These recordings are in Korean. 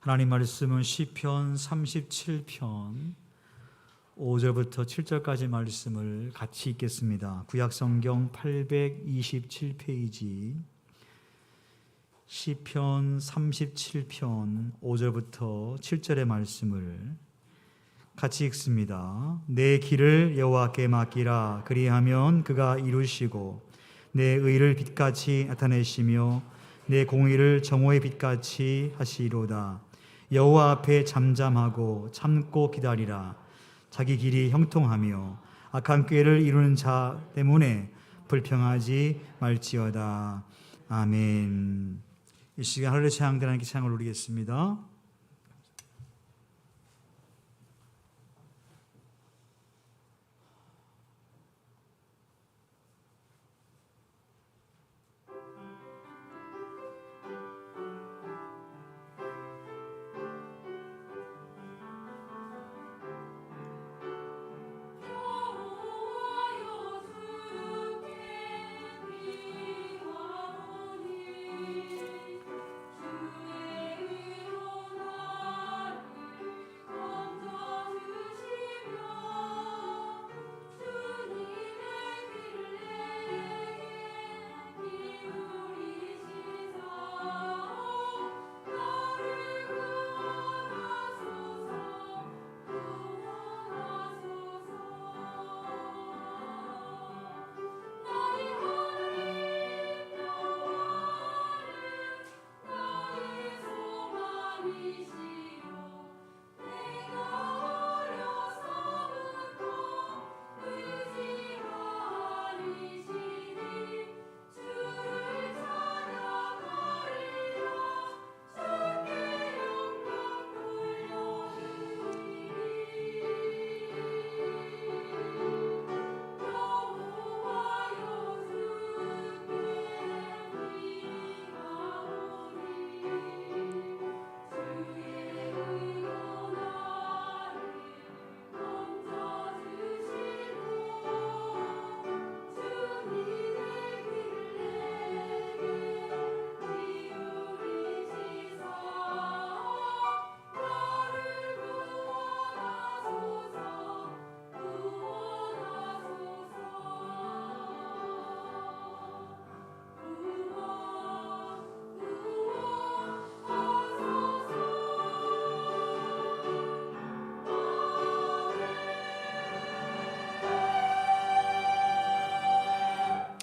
하나님 말씀은 시편 37편 5절부터 7절까지 말씀을 같이 읽겠습니다. 구약성경 827페이지 시편 37편 5절부터 7절의 말씀을 같이 읽습니다. 내 길을 여호와께 맡기라. 그리하면 그가 이루시고 내 의를 빛같이 나타내시며 내 공의를 정오의 빛같이 하시리로다. 여호와 앞에 잠잠하고 참고 기다리라. 자기 길이 형통하며 악한 꾀를 이루는 자 때문에 불평하지 말지어다. 아멘. 이 시간 할렐루야 찬양들 하나님께 찬양을 올리겠습니다.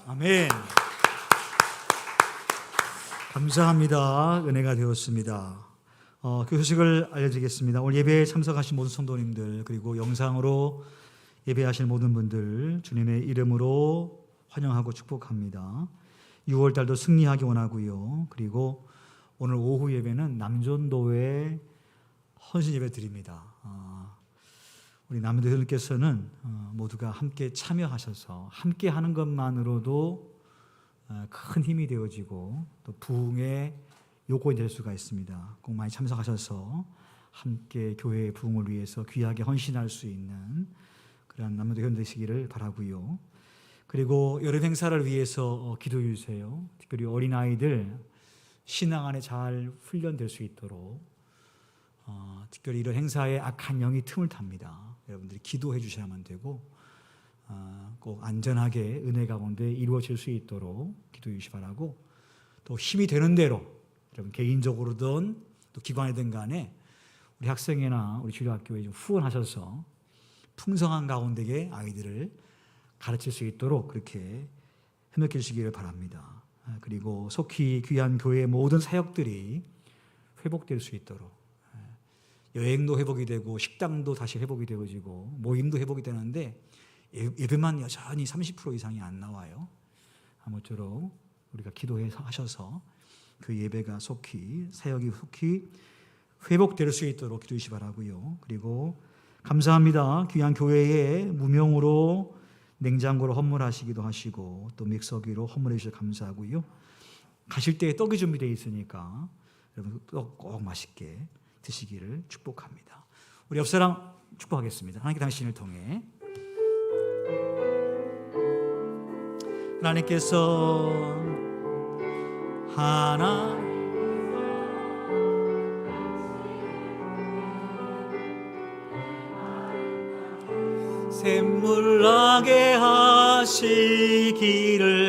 아멘. 감사합니다. 은혜가 되었습니다. 그 소식을 알려드리겠습니다. 오늘 예배에 참석하신 모든 성도님들 그리고 영상으로 예배하실 모든 분들 주님의 이름으로 환영하고 축복합니다. 6월달도 승리하기 원하고요. 그리고 오늘 오후 예배는 남존도에 헌신 예배 드립니다. 우리 남도회원께서는 모두가 함께 참여하셔서 함께 하는 것만으로도 큰 힘이 되어지고 또 부흥의 요건이 될 수가 있습니다. 꼭 많이 참석하셔서 함께 교회의 부흥을 위해서 귀하게 헌신할 수 있는 그런 남도회원 되시기를 바라고요. 그리고 여름 행사를 위해서 기도해 주세요. 특별히 어린아이들 신앙 안에 잘 훈련될 수 있도록 특별히 이런 행사에 악한 영이 틈을 탑니다. 여러분들이 기도해 주셔야만 되고 꼭 안전하게 은혜 가운데 이루어질 수 있도록 기도해 주시 바라고 또 힘이 되는 대로 여러분 개인적으로든 또 기관이든 간에 우리 학생회나 우리 주일학교에 좀 후원하셔서 풍성한 가운데에 아이들을 가르칠 수 있도록 그렇게 협력해 주시기를 바랍니다. 그리고 속히 귀한 교회의 모든 사역들이 회복될 수 있도록 여행도 회복이 되고 식당도 다시 회복이 되어지고 모임도 회복이 되는데 예배만 여전히 30% 이상이 안 나와요. 아무쪼록 우리가 기도하셔서 그 예배가 속히 사역이 속히 회복될 수 있도록 기도해 주시 바라고요. 그리고 감사합니다. 귀한 교회에 무명으로 냉장고로 헌물하시기도 하시고 또 믹서기로 헌물해 주셔서 감사하고요. 가실 때 떡이 준비되어 있으니까 여러분 떡 꼭 맛있게 드시기를 축복합니다. 우리 옆사람 축복하겠습니다. 하나님께 당신을 통해 하나님께서 하나 샘물 나게 하시기를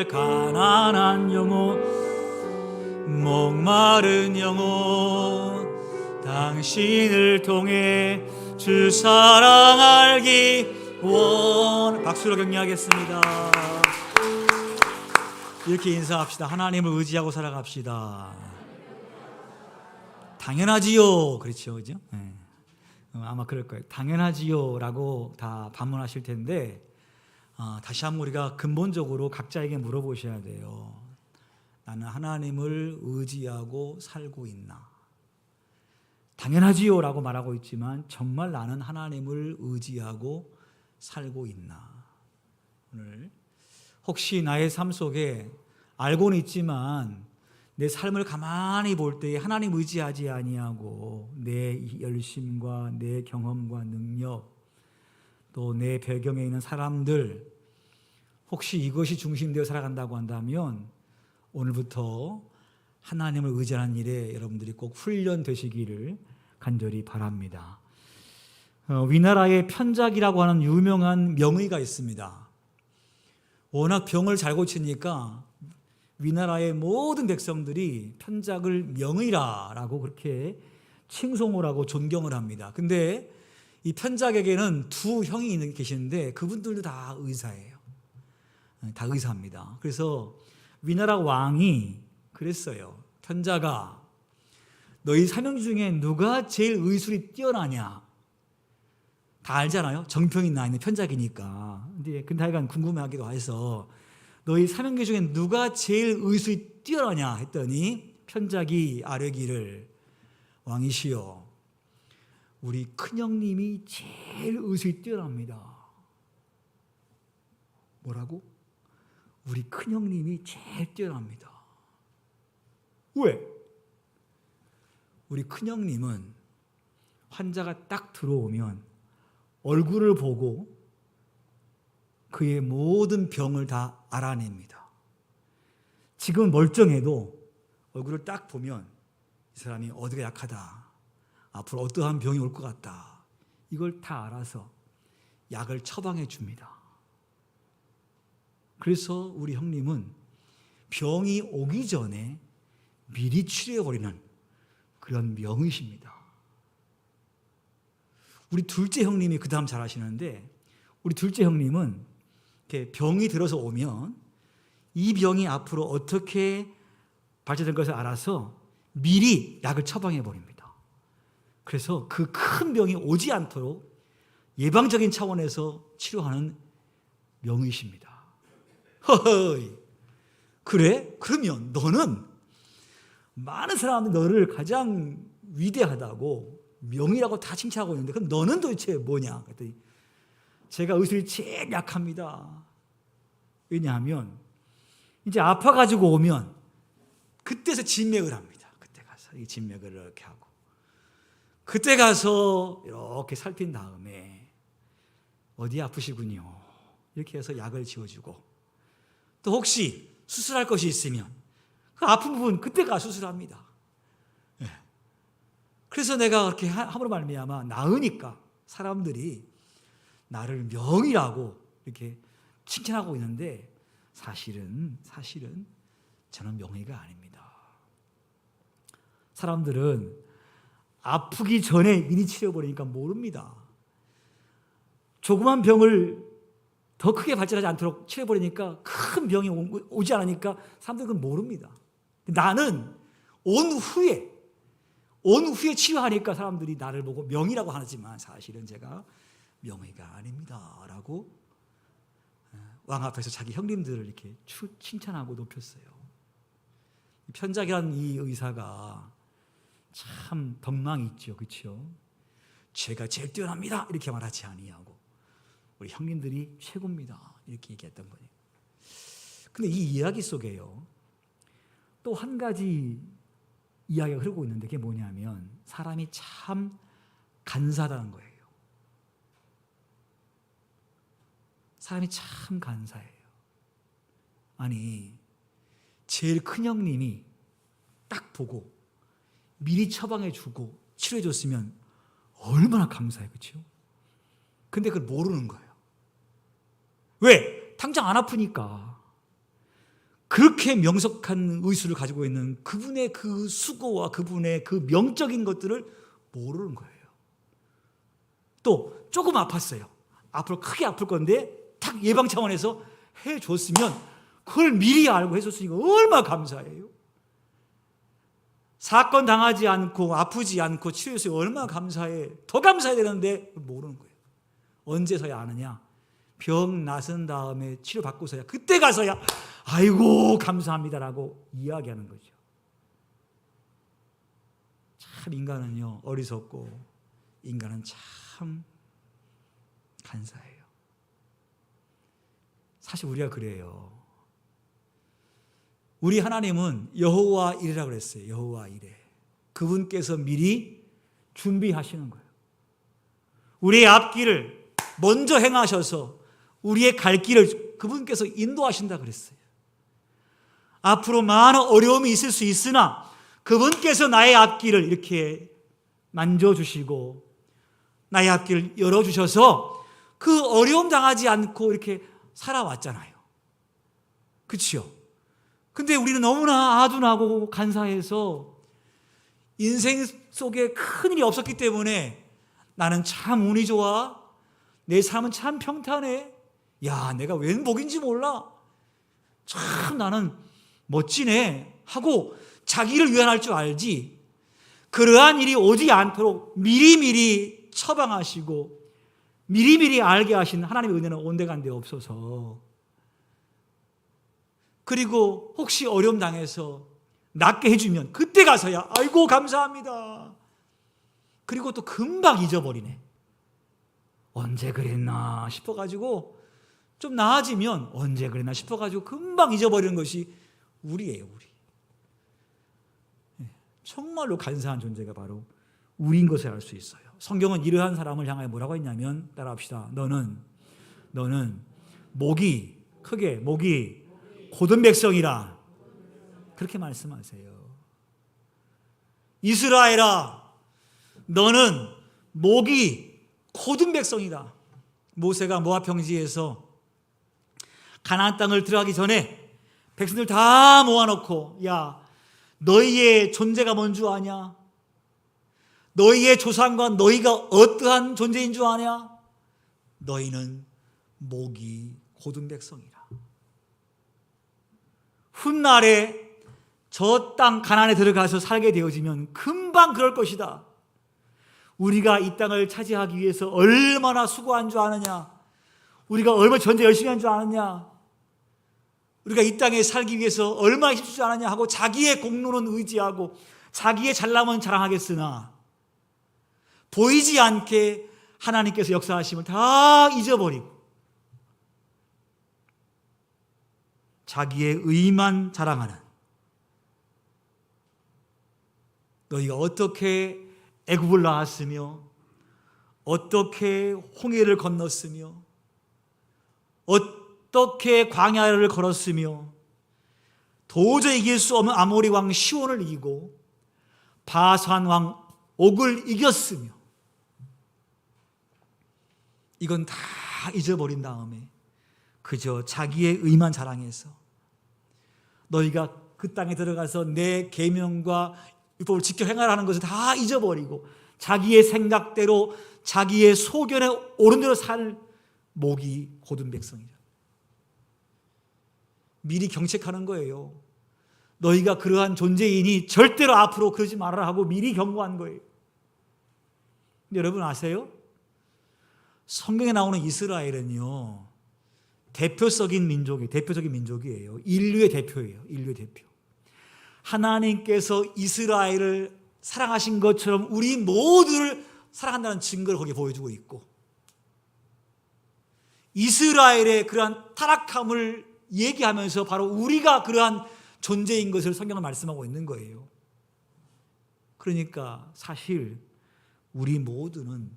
가난한 영혼 목마른 영혼 당신을 통해 주 사랑 알기 박수로 격려하겠습니다. 이렇게 인사합시다. 하나님을 의지하고 살아갑시다. 당연하지요. 그렇죠, 그죠? 네. 아마 그럴 거예요. 당연하지요 라고 다 반문하실 텐데 다시 한번 우리가 근본적으로 각자에게 물어보셔야 돼요. 나는 하나님을 의지하고 살고 있나? 당연하지요 라고 말하고 있지만 정말 나는 하나님을 의지하고 살고 있나? 오늘 혹시 나의 삶 속에 알고는 있지만 내 삶을 가만히 볼 때에 하나님 의지하지 아니하고 내 열심과 내 경험과 능력 또 내 배경에 있는 사람들 혹시 이것이 중심되어 살아간다고 한다면 오늘부터 하나님을 의지하는 일에 여러분들이 꼭 훈련되시기를 간절히 바랍니다. 위나라에 편작이라고 하는 유명한 명의가 있습니다. 워낙 병을 잘 고치니까 위나라의 모든 백성들이 편작을 명의라라고 그렇게 칭송을 하고 존경을 합니다. 근데 이 편작에게는 두 형이 계시는데 그분들도 다 의사예요. 다 의사입니다. 그래서 위나라 왕이 그랬어요. 편작아, 너희 사명 중에 누가 제일 의술이 뛰어나냐? 다 알잖아요. 정평이 나 있는 편작이니까. 근데 하여간 궁금해하기도 해서 너희 사명계 중에 누가 제일 의술이 뛰어나냐 했더니 편작이 아뢰기를 왕이시여 우리 큰형님이 제일 의술이 뛰어납니다. 뭐라고? 우리 큰형님이 제일 뛰어납니다. 왜? 우리 큰형님은 환자가 딱 들어오면 얼굴을 보고 그의 모든 병을 다 알아냅니다. 지금 멀쩡해도 얼굴을 딱 보면 이 사람이 어디가 약하다, 앞으로 어떠한 병이 올 것 같다, 이걸 다 알아서 약을 처방해 줍니다. 그래서 우리 형님은 병이 오기 전에 미리 치료해버리는 그런 명의십니다. 우리 둘째 형님이 그 다음 잘 하시는데 우리 둘째 형님은 이렇게 병이 들어서 오면 이 병이 앞으로 어떻게 발전될 것을 알아서 미리 약을 처방해 버립니다. 그래서 그 큰 병이 오지 않도록 예방적인 차원에서 치료하는 명의십니다. 허허이, 그래? 그러면 너는 많은 사람들이 너를 가장 위대하다고 명의라고 다 칭찬하고 있는데 그럼 너는 도대체 뭐냐? 그랬더니 제가 의술이 제일 약합니다. 왜냐하면 이제 아파가지고 오면 그때서 진맥을 합니다. 그때 가서 이 진맥을 이렇게 하고 그때 가서 이렇게 살핀 다음에 어디 아프시군요 이렇게 해서 약을 지어주고 또 혹시 수술할 것이 있으면 그 아픈 부분 그때 가 수술합니다. 네. 그래서 내가 그렇게 함으로 말미암아 나으니까 사람들이 나를 명이라고 이렇게 칭찬하고 있는데 사실은 저는 명의가 아닙니다. 사람들은 아프기 전에 미리 치료해버리니까 모릅니다. 조그만 병을 더 크게 발전하지 않도록 치료해버리니까 큰 병이 오지 않으니까 사람들은 그건 모릅니다. 나는 온 후에 치료하니까 사람들이 나를 보고 명의라고 하지만 사실은 제가 명의가 아닙니다 라고 왕 앞에서 자기 형님들을 이렇게 칭찬하고 높였어요. 편작이라는 이 의사가 참 덕망이 있죠. 그렇죠? 제가 제일 뛰어납니다 이렇게 말하지 아니하고 우리 형님들이 최고입니다 이렇게 얘기했던 거예요. 근데 이 이야기 속에요 또 한 가지 이야기가 흐르고 있는데 그게 뭐냐면 사람이 참 간사하다는 거예요. 사람이 참 간사해요. 아니 제일 큰 형님이 딱 보고 미리 처방해 주고 치료해 줬으면 얼마나 감사해요. 그렇죠? 근데 그걸 모르는 거예요. 왜? 당장 안 아프니까. 그렇게 명석한 의술을 가지고 있는 그분의 그 수고와 그분의 그 명적인 것들을 모르는 거예요. 또 조금 아팠어요. 앞으로 크게 아플 건데 딱 예방 차원에서 해줬으면 그걸 미리 알고 해줬으니까 얼마나 감사해요. 사건 당하지 않고 아프지 않고 치료해서 얼마나 감사해. 더 감사해야 되는데 모르는 거예요. 언제서야 아느냐? 병 나선 다음에 치료받고서야, 그때 가서야 아이고 감사합니다라고 이야기하는 거죠. 참 인간은요 어리석고 인간은 참 간사해요. 사실 우리가 그래요. 우리 하나님은 여호와 이레라고 그랬어요. 여호와 이레. 그분께서 미리 준비하시는 거예요. 우리의 앞길을 먼저 행하셔서 우리의 갈 길을 그분께서 인도하신다 그랬어요. 앞으로 많은 어려움이 있을 수 있으나 그분께서 나의 앞길을 이렇게 만져주시고 나의 앞길을 열어주셔서 그 어려움 당하지 않고 이렇게 살아왔잖아요. 그렇죠? 근데 우리는 너무나 아둔하고 간사해서 인생 속에 큰일이 없었기 때문에 나는 참 운이 좋아. 내 삶은 참 평탄해. 야, 내가 웬 복인지 몰라. 참 나는 멋지네 하고 자기를 위안할 줄 알지, 그러한 일이 오지 않도록 미리미리 처방하시고 미리미리 알게 하신 하나님의 은혜는 온데간데 없어서, 그리고 혹시 어려움 당해서 낫게 해주면 그때 가서야 아이고 감사합니다. 그리고 또 금방 잊어버리네. 언제 그랬나 싶어가지고 좀 나아지면 언제 그랬나 싶어가지고 금방 잊어버리는 것이 우리예요. 우리. 정말로 간사한 존재가 바로 우리인 것을 알 수 있어요. 성경은 이러한 사람을 향하여 뭐라고 했냐면, 따라합시다. 너는 목이 크게 목이 고든 백성이라, 그렇게 말씀하세요. 이스라엘아, 너는 목이 고든 백성이다. 모세가 모압 평지에서 가나안 땅을 들어가기 전에 백성들 다 모아놓고, 야, 너희의 존재가 뭔 줄 아냐? 너희의 조상과 너희가 어떠한 존재인 줄 아냐? 너희는 목이 고든 백성이라. 훗날에 저 땅 가나안에 들어가서 살게 되어지면 금방 그럴 것이다. 우리가 이 땅을 차지하기 위해서 얼마나 수고한 줄 아느냐? 우리가 얼마나 전쟁 열심히 한 줄 아느냐? 우리가 이 땅에 살기 위해서 얼마나 힘쓸 줄 아느냐 하고 자기의 공로는 의지하고 자기의 잘남은 자랑하겠으나 보이지 않게 하나님께서 역사하심을 다 잊어버리고 자기의 의만 자랑하는, 너희가 어떻게 애굽을 나왔으며 어떻게 홍해를 건넜으며 어떻게 광야를 걸었으며 도저히 이길 수 없는 아모리 왕 시온을 이기고 바산 왕 옥을 이겼으며, 이건 다 잊어버린 다음에 그저 자기의 의만 자랑해서 너희가 그 땅에 들어가서 내 계명과 율법을 지켜 행하라는 것을 다 잊어버리고 자기의 생각대로 자기의 소견에 옳은 대로 살 목이 고든 백성이다. 미리 경책하는 거예요. 너희가 그러한 존재이니 절대로 앞으로 그러지 말아라 하고 미리 경고한 거예요. 근데 여러분 아세요? 성경에 나오는 이스라엘은요, 대표적인 민족이에요. 인류의 대표예요. 인류의 대표. 하나님께서 이스라엘을 사랑하신 것처럼 우리 모두를 사랑한다는 증거를 거기에 보여주고 있고, 이스라엘의 그러한 타락함을 얘기하면서 바로 우리가 그러한 존재인 것을 성경은 말씀하고 있는 거예요. 그러니까 사실 우리 모두는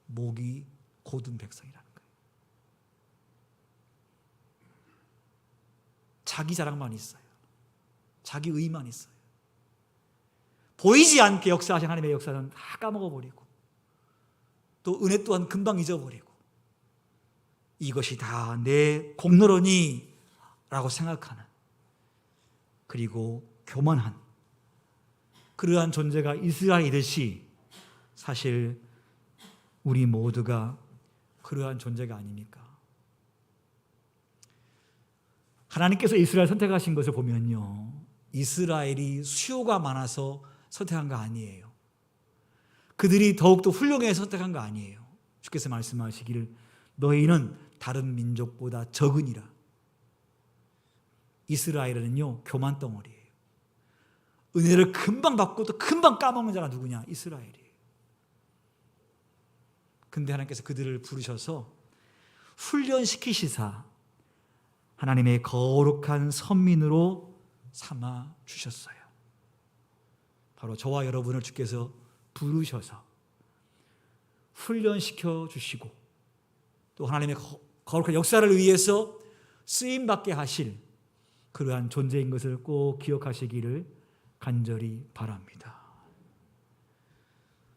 목이 고든 백성이라는 거예요. 자기 자랑만 있어요. 자기 의만 있어요. 보이지 않게 역사하신 하나님의 역사는 다 까먹어버리고 또 은혜 또한 금방 잊어버리고 이것이 다 내 공로로니 라고 생각하는, 그리고 교만한 그러한 존재가 이스라엘이듯이 사실 우리 모두가 그러한 존재가 아닙니까? 하나님께서 이스라엘 선택하신 것을 보면요, 이스라엘이 수요가 많아서 선택한 거 아니에요. 그들이 더욱더 훌륭해서 선택한 거 아니에요. 주께서 말씀하시기를 너희는 다른 민족보다 적으니라. 이스라엘은요, 교만 덩어리예요. 은혜를 금방 받고 또 금방 까먹는 자가 누구냐? 이스라엘이에요. 근데 하나님께서 그들을 부르셔서 훈련시키시사 하나님의 거룩한 선민으로 삼아 주셨어요. 바로 저와 여러분을 주께서 부르셔서 훈련시켜 주시고 또 하나님의 거룩한 역사를 위해서 쓰임받게 하실 그러한 존재인 것을 꼭 기억하시기를 간절히 바랍니다.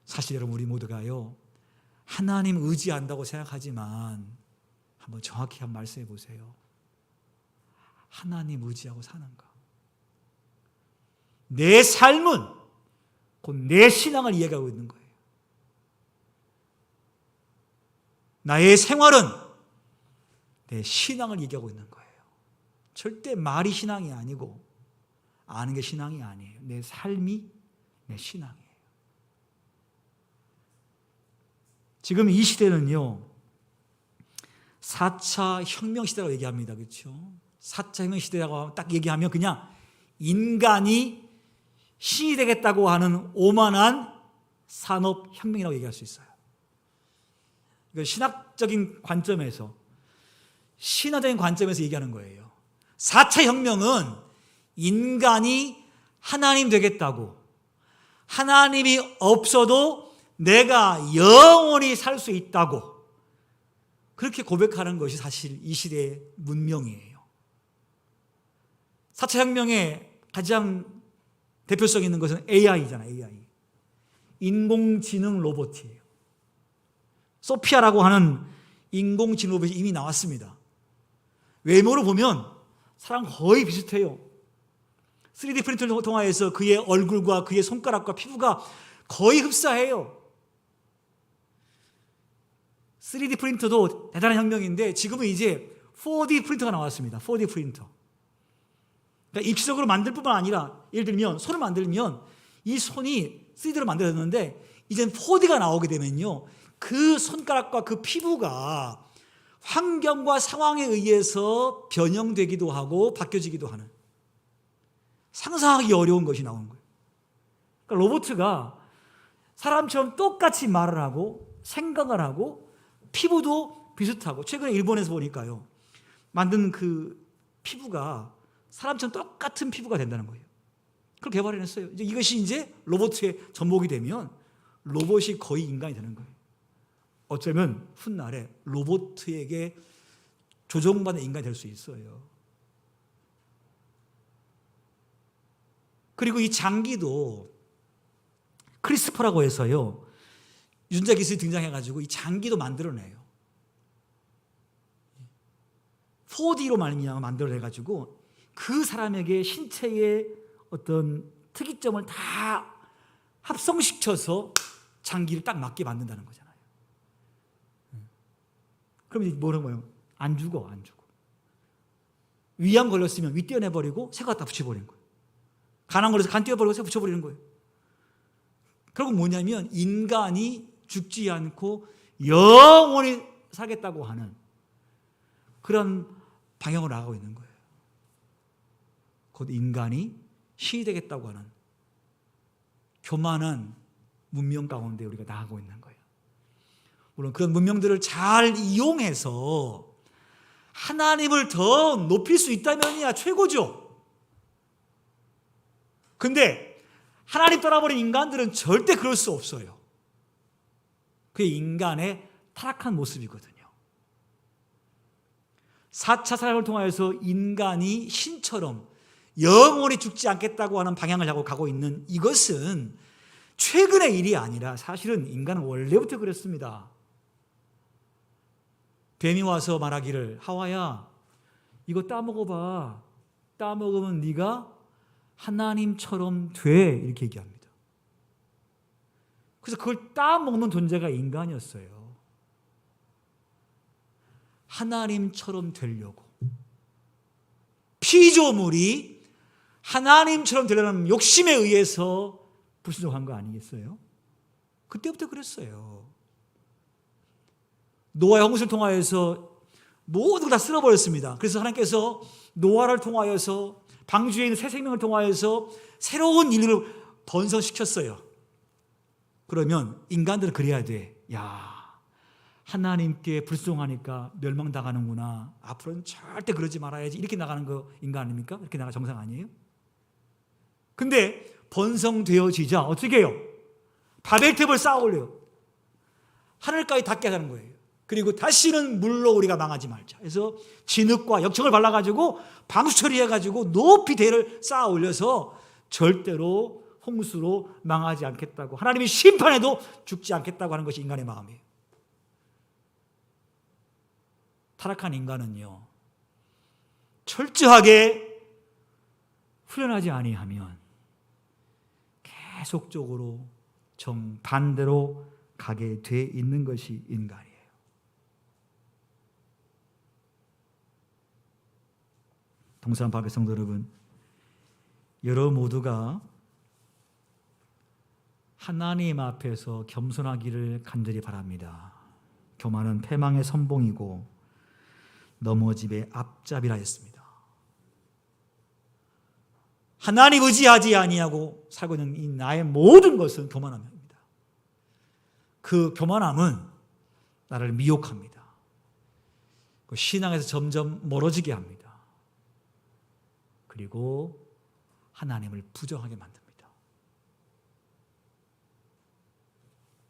사실 여러분, 우리 모두가요, 하나님 의지한다고 생각하지만 한번 정확히 한번 말씀해 보세요. 하나님 의지하고 사는가? 내 삶은 곧 내 신앙을 이해하고 있는 거예요. 나의 생활은 내 신앙을 얘기하고 있는 거예요. 절대 말이 신앙이 아니고 아는 게 신앙이 아니에요. 내 삶이 내 신앙이에요. 지금 이 시대는요, 4차 혁명 시대라고 얘기합니다. 그렇죠? 4차 혁명 시대라고 딱 얘기하면 그냥 인간이 신이 되겠다고 하는 오만한 산업혁명이라고 얘기할 수 있어요. 신학적인 관점에서, 신화적인 관점에서 얘기하는 거예요. 4차 혁명은 인간이 하나님 되겠다고, 하나님이 없어도 내가 영원히 살 수 있다고 그렇게 고백하는 것이 사실 이 시대의 문명이에요. 4차 혁명의 가장 대표성 있는 것은 AI잖아요. AI. 인공지능 로봇이에요. 소피아라고 하는 인공지능 로봇이 이미 나왔습니다. 외모로 보면 사람 거의 비슷해요. 3D 프린터를 통해서 그의 얼굴과 그의 손가락과 피부가 거의 흡사해요. 3D 프린터도 대단한 혁명인데 지금은 이제 4D 프린터가 나왔습니다. 4D 프린터. 그러니까 입시적으로 만들 뿐만 아니라 예를 들면 손을 만들면 이 손이 3D로 만들어졌는데 이젠 4D가 나오게 되면요, 그 손가락과 그 피부가 환경과 상황에 의해서 변형되기도 하고 바뀌어지기도 하는, 상상하기 어려운 것이 나오는 거예요. 그러니까 로봇가 사람처럼 똑같이 말을 하고 생각을 하고 피부도 비슷하고, 최근에 일본에서 보니까요, 만든 그 피부가 사람처럼 똑같은 피부가 된다는 거예요. 그걸 개발해냈어요. 이것이 이제 로봇의 접목이 되면 로봇이 거의 인간이 되는 거예요. 어쩌면 훗날에 로봇에게 조종받는 인간이 될 수 있어요. 그리고 이 장기도 크리스퍼라고 해서요, 유전자 기술이 등장해가지고 이 장기도 만들어내요. 4D로 말미암아 만들어내가지고 그 사람에게 신체의 어떤 특이점을 다 합성시켜서 장기를 딱 맞게 만든다는 거잖아요. 그럼 이제 뭐라는 거예요? 안 죽어. 위암 걸렸으면 위 떼어내버리고 새 갖다 붙여버리는 거예요. 간암 걸려서 간 떼어버리고 새 붙여버리는 거예요. 결국 뭐냐면 인간이 죽지 않고 영원히 살겠다고 하는 그런 방향으로 나가고 있는 거예요. 곧 인간이 신이 되겠다고 하는 교만한 문명 가운데 우리가 나가고 있는 거예요. 물론 그런 문명들을 잘 이용해서 하나님을 더 높일 수 있다면야 최고죠. 근데 하나님 떠나버린 인간들은 절대 그럴 수 없어요. 그게 인간의 타락한 모습이거든요. 4차 사랑을 통하여서 인간이 신처럼 영원히 죽지 않겠다고 하는 방향을 잡고 가고 있는 이것은 최근의 일이 아니라 사실은 인간은 원래부터 그랬습니다. 뱀이 와서 말하기를 하와야 이거 따먹어봐. 따먹으면 네가 하나님처럼 돼. 이렇게 얘기합니다. 그래서 그걸 따먹는 존재가 인간이었어요. 하나님처럼 되려고. 피조물이 하나님처럼 되려는 욕심에 의해서 불순종한 거 아니겠어요? 그때부터 그랬어요. 노아의 홍수를 통하여서 모두 다 쓸어버렸습니다. 그래서 하나님께서 노아를 통하여서 방주에 있는 새 생명을 통하여서 새로운 인류를 번성시켰어요. 그러면 인간들은 그래야 돼. 야, 하나님께 불순종하니까 멸망당하는구나. 앞으로는 절대 그러지 말아야지. 이렇게 나가는 거 인간 아닙니까? 이렇게 나가 정상 아니에요? 근데 번성되어지자 어떻게 해요? 바벨탑을 쌓아 올려요. 하늘까지 닿게 하는 거예요. 그리고 다시는 물로 우리가 망하지 말자. 그래서 진흙과 역청을 발라가지고 방수 처리해가지고 높이 대를 쌓아 올려서 절대로 홍수로 망하지 않겠다고, 하나님이 심판해도 죽지 않겠다고 하는 것이 인간의 마음이에요. 타락한 인간은요, 철저하게 훈련하지 아니하면 계속적으로 정반대로 가게 돼 있는 것이 인간이에요. 동산 밖의 성도 여러분, 여러분 모두가 하나님 앞에서 겸손하기를 간절히 바랍니다. 교만은 패망의 선봉이고 넘어짐의 앞잡이라 했습니다. 하나님 의지하지 아니하고 살고 있는 이 나의 모든 것은 교만함입니다. 그 교만함은 나를 미혹합니다. 그 신앙에서 점점 멀어지게 합니다. 그리고 하나님을 부정하게 만듭니다.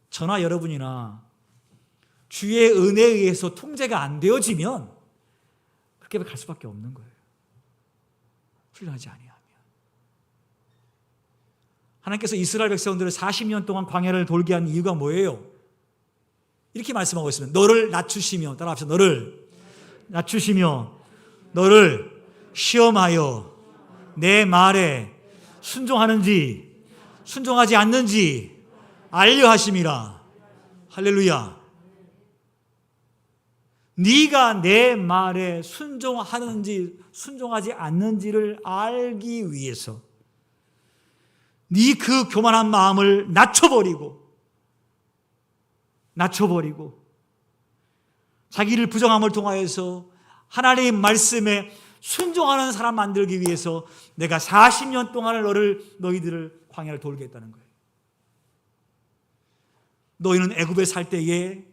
저나 여러분이나 주의 은혜에 의해서 통제가 안 되어지면 그렇게 갈 수밖에 없는 거예요. 훈련하지 아니하면. 하나님께서 이스라엘 백성들을 40년 동안 광야를 돌게 한 이유가 뭐예요? 이렇게 말씀하고 있습니다. 너를 낮추시며, 따라합시다. 너를 낮추시며 너를 시험하여 내 말에 순종하는지 순종하지 않는지 알려 하심이라. 할렐루야. 네가 내 말에 순종하는지 순종하지 않는지를 알기 위해서 네 그 교만한 마음을 낮춰버리고 자기를 부정함을 통하여서 하나님의 말씀에 순종하는 사람 만들기 위해서 내가 40년 동안을 너희들을 광야를 돌겠다는 거예요. 너희는 애굽에 살 때에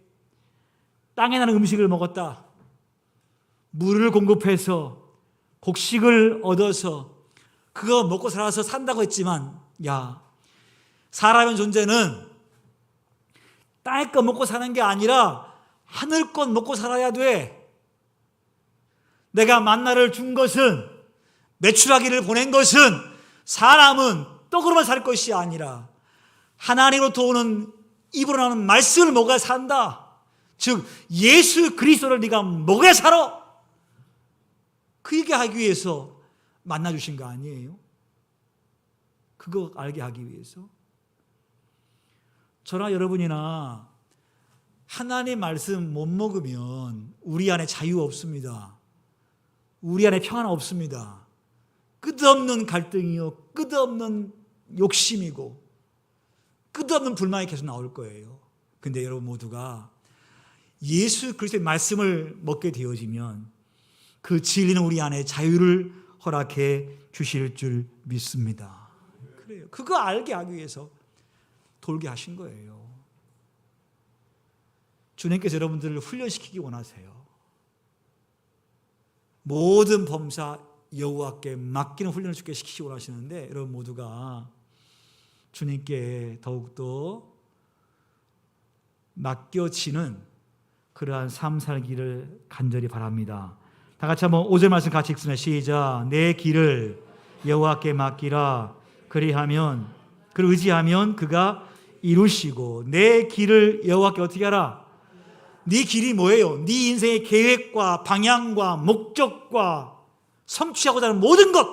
땅에 나는 음식을 먹었다. 물을 공급해서 곡식을 얻어서 그거 먹고 살아서 산다고 했지만, 야, 사람의 존재는 땅의 것 먹고 사는 게 아니라 하늘 것 먹고 살아야 돼. 내가 만나를 준 것은, 메추라기를 보낸 것은 사람은 떡으로만 살 것이 아니라 하나님으로부터 오는 입으로 나오는 말씀을 먹어야 산다. 즉 예수 그리스도를 네가 먹어야 살아. 그 얘기하기 위해서 만나 주신 거 아니에요? 그거 알게 하기 위해서. 저나 여러분이나 하나님의 말씀 못 먹으면 우리 안에 자유 없습니다. 우리 안에 평안 없습니다. 끝없는 갈등이요, 끝없는 욕심이고 끝없는 불만이 계속 나올 거예요. 근데 여러분 모두가 예수 그리스도의 말씀을 먹게 되어지면 그 진리는 우리 안에 자유를 허락해 주실 줄 믿습니다. 그래요. 그거 알게 하기 위해서 돌게 하신 거예요. 주님께서 여러분들을 훈련시키기 원하세요. 모든 범사 여호와께 맡기는 훈련을 주께 시키기 원하시는데, 여러분 모두가 주님께 더욱더 맡겨지는 그러한 삶 살기를 간절히 바랍니다. 다 같이 한번 5절 말씀 같이 읽습니다. 시작. 내 길을 여호와께 맡기라. 그리하면, 그를 의지하면 그가 이루시고, 내 길을 여호와께 어떻게 하라? 네 길이 뭐예요? 네 인생의 계획과 방향과 목적과 성취하고자 하는 모든 것,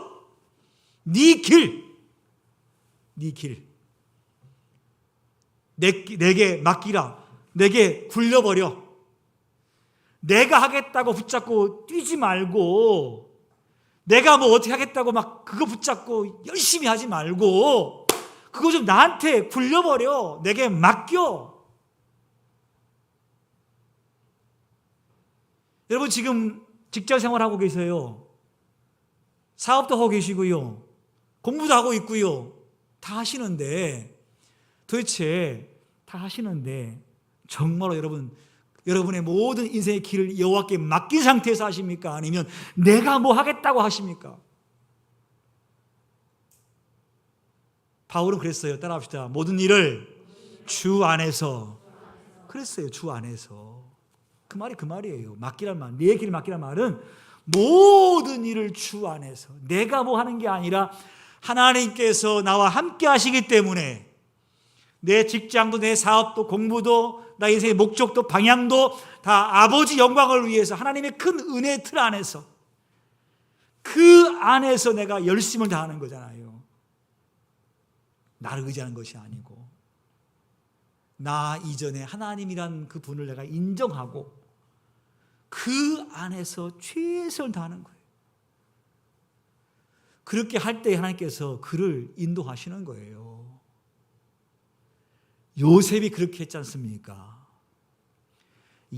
네 길, 네 길. 내게 맡기라. 내게 굴려버려. 내가 하겠다고 붙잡고 뛰지 말고, 내가 뭐 어떻게 하겠다고 막 그거 붙잡고 열심히 하지 말고, 그거 좀 나한테 굴려버려. 내게 맡겨. 여러분 지금 직장 생활하고 계세요. 사업도 하고 계시고요. 공부도 하고 있고요. 다 하시는데, 도대체 다 하시는데 정말로 여러분의 모든 인생의 길을 여호와께 맡긴 상태에서 하십니까? 아니면 내가 뭐 하겠다고 하십니까? 바울은 그랬어요. 따라합시다. 모든 일을 주 안에서. 그랬어요. 주 안에서. 그 말이 그 말이에요. 맡기란 말. 내 길을 맡기란 말은 모든 일을 주 안에서. 내가 뭐 하는 게 아니라 하나님께서 나와 함께 하시기 때문에 내 직장도 내 사업도 공부도 나 인생의 목적도 방향도 다 아버지 영광을 위해서 하나님의 큰 은혜의 틀 안에서, 그 안에서 내가 열심을 다하는 거잖아요. 나를 의지하는 것이 아니고 나 이전에 하나님이란 그 분을 내가 인정하고 그 안에서 최선을 다하는 거예요. 그렇게 할 때 하나님께서 그를 인도하시는 거예요. 요셉이 그렇게 했지 않습니까?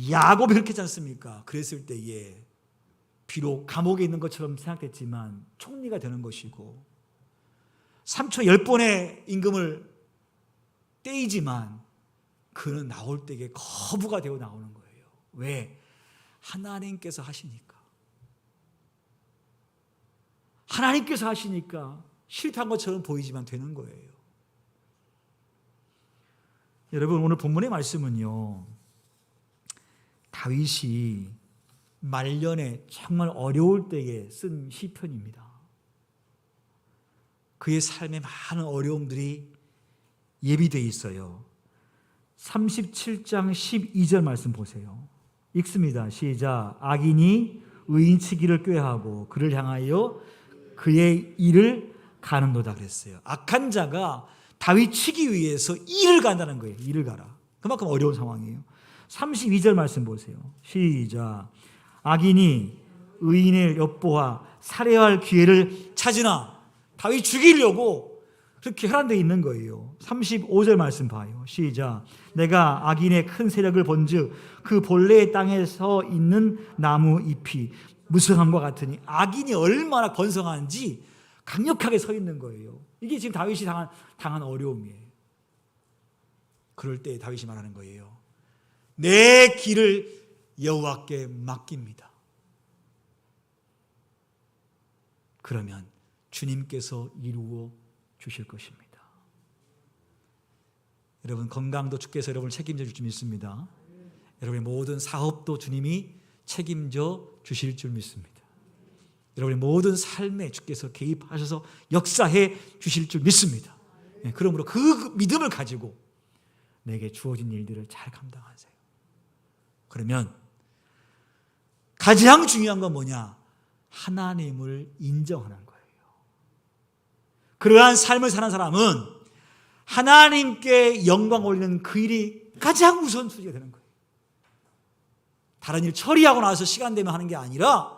야곱이 그렇게 했지 않습니까? 그랬을 때에 비록 감옥에 있는 것처럼 생각됐지만 총리가 되는 것이고, 3초 10번의 임금을 떼이지만 그는 나올 때에 거부가 되어 나오는 거예요. 왜? 하나님께서 하시니까. 하나님께서 하시니까 실패한 것처럼 보이지만 되는 거예요. 여러분, 오늘 본문의 말씀은요, 다윗이 말년에 정말 어려울 때에 쓴 시편입니다. 그의 삶에 많은 어려움들이 예비되어 있어요. 37장 12절 말씀 보세요. 읽습니다. 시작. 악인이 의인치기를 꾀하고 그를 향하여 그의 일을 가는도다 그랬어요. 악한 자가 다윗 치기 위해서 일을 간다는 거예요. 일을 가라. 그만큼 어려운 상황이에요. 32절 말씀 보세요. 시작. 악인이 의인을 엿보아 살해할 기회를 찾으나, 다윗 죽이려고 그렇게 혈안되어 있는 거예요. 35절 말씀 봐요. 시작. 내가 악인의 큰 세력을 본즉 그 본래의 땅에 서 있는 나무 잎이 무성함과 같으니, 악인이 얼마나 번성한지 강력하게 서 있는 거예요. 이게 지금 다윗이 당한 어려움이에요. 그럴 때 다윗이 말하는 거예요. 내 길을 여호와께 맡깁니다. 그러면 주님께서 이루어 주실 것입니다. 여러분, 건강도 주께서 여러분을 책임져 줄 줄 믿습니다. 여러분의 모든 사업도 주님이 책임져 주실 줄 믿습니다. 여러분의 모든 삶에 주께서 개입하셔서 역사해 주실 줄 믿습니다. 그러므로 그 믿음을 가지고 내게 주어진 일들을 잘 감당하세요. 그러면 가장 중요한 건 뭐냐? 하나님을 인정하는 거예요. 그러한 삶을 사는 사람은 하나님께 영광 올리는 그 일이 가장 우선순위가 되는 거예요. 다른 일 처리하고 나서 시간 되면 하는 게 아니라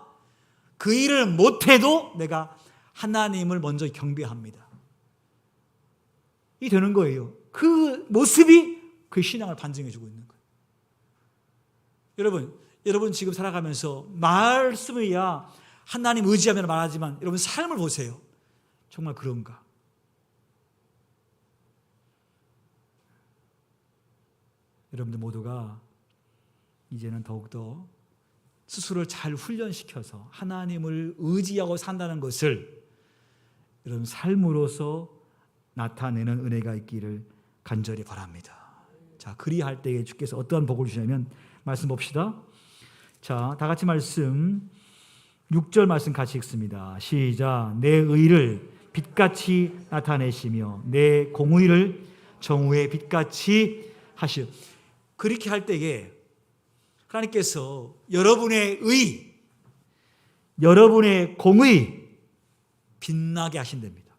그 일을 못해도 내가 하나님을 먼저 경배합니다. 이 되는 거예요. 그 모습이 그 신앙을 반증해 주고 있는 거예요. 여러분 지금 살아가면서 말씀이야 하나님 의지하면 말하지만 여러분 삶을 보세요. 정말 그런가? 여러분들 모두가 이제는 더욱더 스스로를 잘 훈련시켜서 하나님을 의지하고 산다는 것을 여러분 삶으로서 나타내는 은혜가 있기를 간절히 바랍니다. 자, 그리할 때에 주께서 어떠한 복을 주시냐면 말씀 봅시다. 자, 다 같이 말씀 6절 말씀 같이 읽습니다. 시작. 내 의를 빛같이 나타내시며 내 공의를 정오의 빛같이 하시오. 그렇게 할 때에 하나님께서 여러분의 의, 여러분의 공의 빛나게 하신답니다.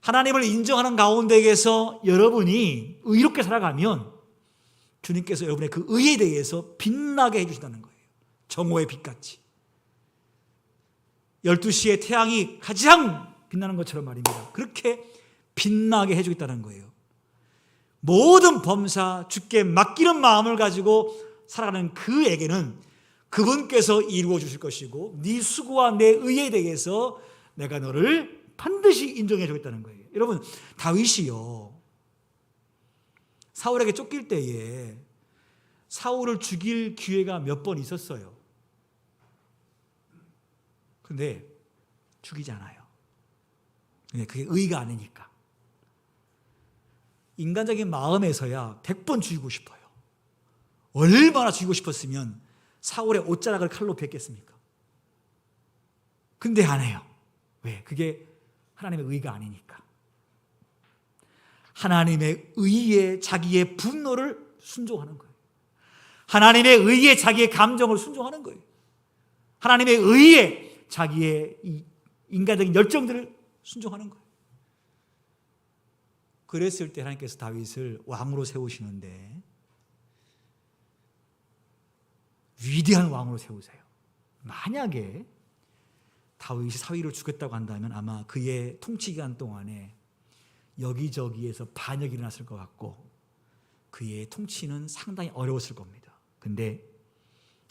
하나님을 인정하는 가운데에서 여러분이 의롭게 살아가면 주님께서 여러분의 그 의에 대해서 빛나게 해주신다는 거예요. 정오의 빛같이. 12시에 태양이 가장 빛나는 것처럼 말입니다. 그렇게 빛나게 해주겠다는 거예요. 모든 범사 주께 맡기는 마음을 가지고 살아가는 그에게는 그분께서 이루어 주실 것이고 네 수고와 내 의에 대해서 내가 너를 반드시 인정해 주겠다는 거예요. 여러분, 다윗이요, 사울에게 쫓길 때에 사울을 죽일 기회가 몇 번 있었어요. 그런데 죽이지 않아요. 그게 의가 아니니까. 인간적인 마음에서야 100번 죽이고 싶어요. 얼마나 죽이고 싶었으면 사울의 옷자락을 칼로 베겠습니까? 근데 안 해요. 왜? 그게 하나님의 의가 아니니까. 하나님의 의에 자기의 분노를 순종하는 거예요. 하나님의 의에 자기의 감정을 순종하는 거예요. 하나님의 의에 자기의 이 인간적인 열정들을 순종하는 거예요. 그랬을 때 하나님께서 다윗을 왕으로 세우시는데 위대한 왕으로 세우세요. 만약에 다윗이 사위를 죽였다고 한다면 아마 그의 통치 기간 동안에 여기저기에서 반역이 일어났을 것 같고 그의 통치는 상당히 어려웠을 겁니다. 근데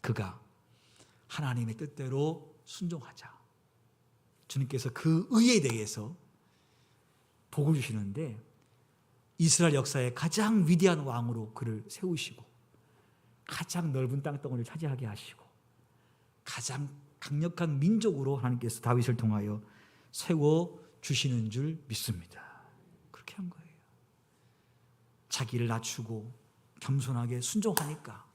그가 하나님의 뜻대로 순종하자. 주님께서 그 의에 대해서 복을 주시는데 이스라엘 역사의 가장 위대한 왕으로 그를 세우시고 가장 넓은 땅덩어리를 차지하게 하시고 가장 강력한 민족으로 하나님께서 다윗을 통하여 세워주시는 줄 믿습니다. 그렇게 한 거예요. 자기를 낮추고 겸손하게 순종하니까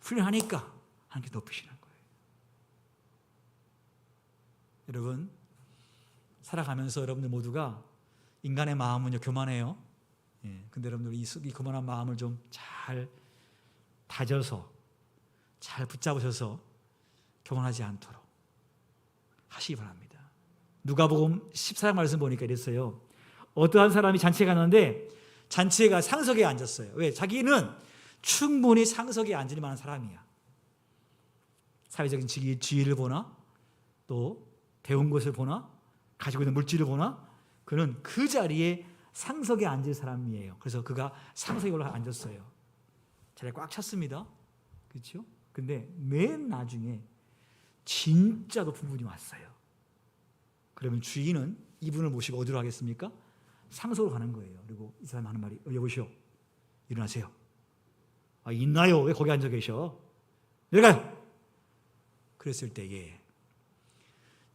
훈련하니까 하나님께 높이시는 거예요. 여러분, 살아가면서 여러분들 모두가 인간의 마음은 교만해요. 근데 여러분들 이 교만한 마음을 좀 잘 다져서 잘 붙잡으셔서 교만하지 않도록 하시기 바랍니다. 누가복음 14장 말씀 보니까 이랬어요. 어떠한 사람이 잔치에 갔는데 잔치에 가 상석에 앉았어요. 왜? 자기는 충분히 상석에 앉을 만한 사람이야. 사회적인 지위를 보나 또 배운 것을 보나 가지고 있는 물질을 보나 그는 그 자리에 상석에 앉을 사람이에요. 그래서 그가 상석에 올라 앉았어요. 자리에 꽉 찼습니다. 그렇죠? 근데 맨 나중에 진짜 높은 분이 왔어요. 그러면 주인은 이분을 모시고 어디로 가겠습니까? 상석으로 가는 거예요. 그리고 이 사람이 하는 말이 여보시오, 일어나세요. 아, 있나요? 왜 거기 앉아 계셔? 내려가요. 그랬을 때에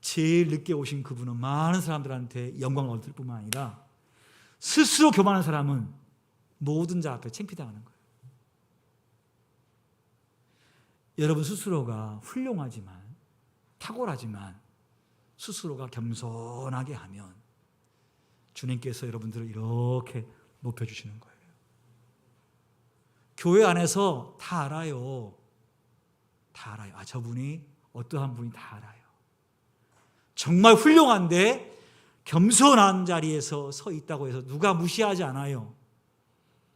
제일 늦게 오신 그분은 많은 사람들한테 영광을 얻을 뿐만 아니라 스스로 교만한 사람은 모든 자 앞에 창피당하는 거예요. 여러분 스스로가 훌륭하지만 탁월하지만 스스로가 겸손하게 하면 주님께서 여러분들을 이렇게 높여주시는 거예요. 교회 안에서 다 알아요. 다 알아요. 아, 저분이 어떠한 분이 다 알아요. 정말 훌륭한데 겸손한 자리에서 서 있다고 해서 누가 무시하지 않아요.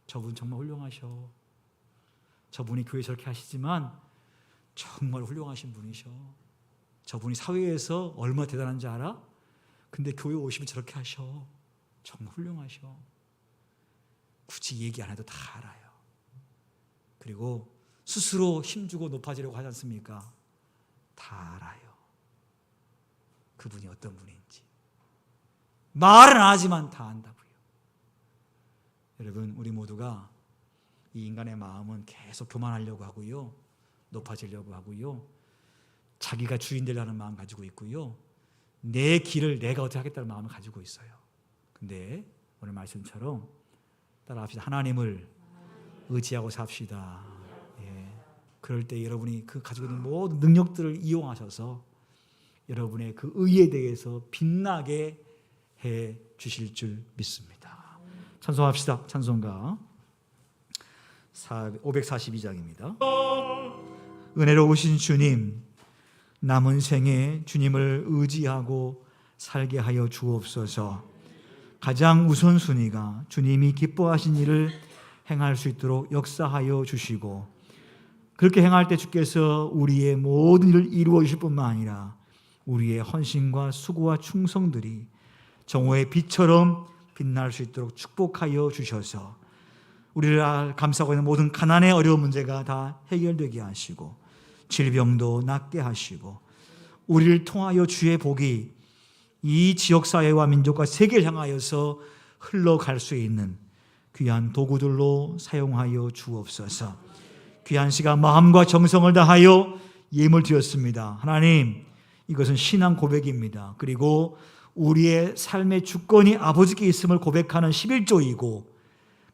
저분 정말 훌륭하셔. 저분이 교회 저렇게 하시지만 정말 훌륭하신 분이셔. 저분이 사회에서 얼마나 대단한지 알아? 근데 교회 오시면 저렇게 하셔. 정말 훌륭하셔. 굳이 얘기 안 해도 다 알아요. 그리고 스스로 힘주고 높아지려고 하지 않습니까? 다 알아요. 그분이 어떤 분인지. 말은 안 하지만 다 안다고요. 여러분, 우리 모두가 이 인간의 마음은 계속 교만하려고 하고요. 높아지려고 하고요. 자기가 주인 되려는 마음 가지고 있고요. 내 길을 내가 어떻게 하겠다는 마음을 가지고 있어요. 근데 오늘 말씀처럼 따라합시다. 하나님을 의지하고 삽시다. 예. 그럴 때 여러분이 그 가지고 있는 모든 능력들을 이용하셔서 여러분의 그 의에 대해서 빛나게 해 주실 줄 믿습니다. 찬송합시다. 찬송가 542장입니다. 은혜로우신 주님, 남은 생에 주님을 의지하고 살게 하여 주옵소서. 가장 우선순위가 주님이 기뻐하신 일을 행할 수 있도록 역사하여 주시고, 그렇게 행할 때 주께서 우리의 모든 일을 이루어 주실 뿐만 아니라 우리의 헌신과 수고와 충성들이 정오의 빛처럼 빛날 수 있도록 축복하여 주셔서 우리를 감싸고 있는 모든 가난의 어려운 문제가 다 해결되게 하시고, 질병도 낫게 하시고, 우리를 통하여 주의 복이 이 지역사회와 민족과 세계를 향하여서 흘러갈 수 있는 귀한 도구들로 사용하여 주옵소서. 귀한 시간 마음과 정성을 다하여 예물 드렸습니다. 하나님, 이것은 신앙 고백입니다. 그리고 우리의 삶의 주권이 아버지께 있음을 고백하는 11조이고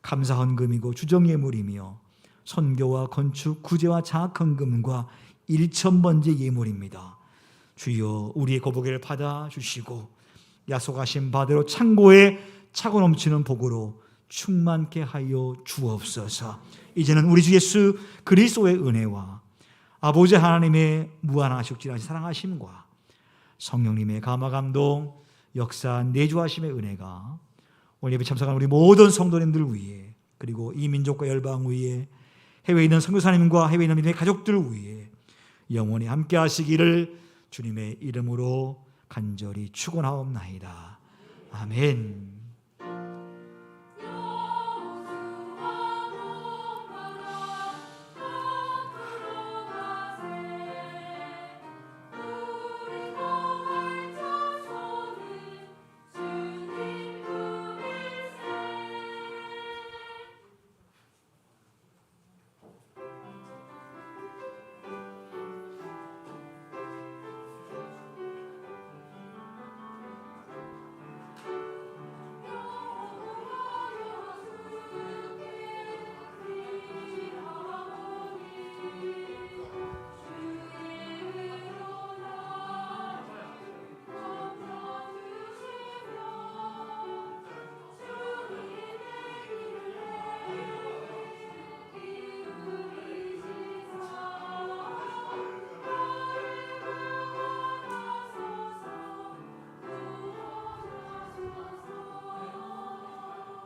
감사 헌금이고 주정 예물이며 선교와 건축, 구제와 장학 헌금과 1,000번째 예물입니다. 주여, 우리의 고백을 받아주시고 약속하신 바대로 창고에 차고 넘치는 복으로 충만케 하여 주옵소서. 이제는 우리 주 예수 그리스도의 은혜와 아버지 하나님의 무한하시고 사랑하심과 성령님의 감화 감동 역사 내주하심의 은혜가 오늘 예배 참석한 우리 모든 성도님들 위해, 그리고 이 민족과 열방 위에, 해외에 있는 선교사님과 해외에 있는 믿음의 가족들 위해 영원히 함께 하시기를 주님의 이름으로 간절히 축원하옵나이다. 아멘.